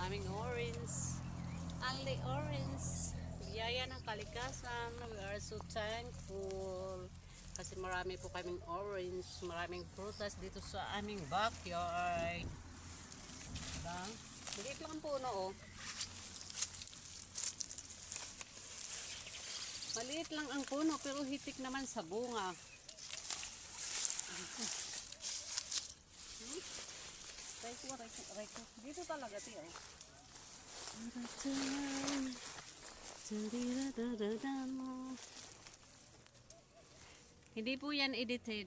Daming orange. Only orange. Biyaya ng kalikasan. We are so thankful. Kasi marami po kaming orange. Maraming prutas dito sa aming backyard. Diba? Maliit lang ang puno, oh. Maliit lang ang puno pero hitik naman sa bunga. Right. Dito talaga tiyo. Hindi po yan edited.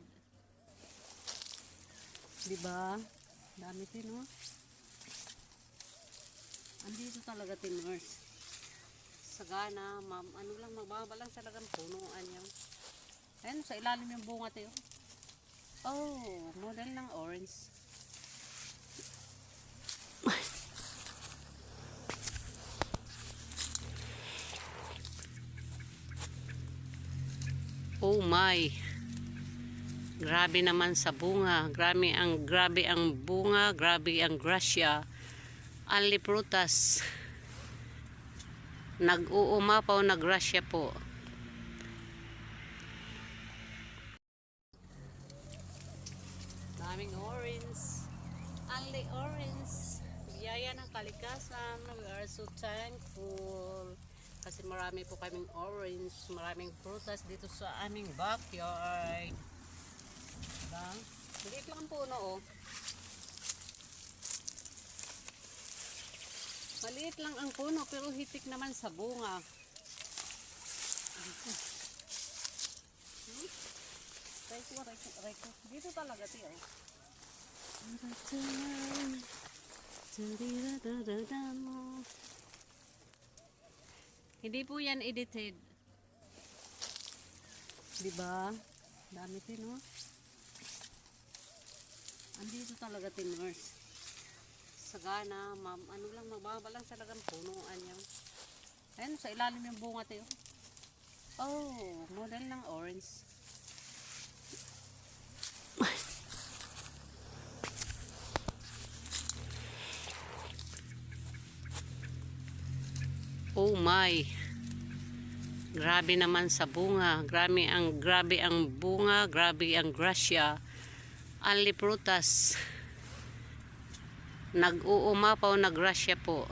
Diba? Dami tin, no? Andito talaga tiners. Sagana, ma'am. Ano lang, magbaba lang talagang punuan yan. Ayan, sa ilalim yung bunga tiyo. Oh, model ng orange. Oh my. Grabe naman sa bunga. Grabe ang bunga, grabe ang grasya. Only prutas. Nag-uumapaw na grasya po. Daming orange. Only orange. Biyaya ng kalikasan. We are so thankful. Kasi marami po kaming orange, maraming prutas dito sa aming backyard. Diba? Maliit lang ang puno, oh. Maliit lang ang puno pero hitik naman sa bunga. Right. Dito talaga tiyo. Hindi po yan edited. Diba? Dami tin, no? Andito talaga tiners. Sagana, ma'am. Ano lang, magbaba lang talagang punuan yan. Ayan, sa ilalim yung bunga tiyo. Oh, model ng orange. Oh my. Grabe naman sa bunga. Grabe ang bunga, grabe ang grasya. Only prutas. Nag-uumapaw na grasya po.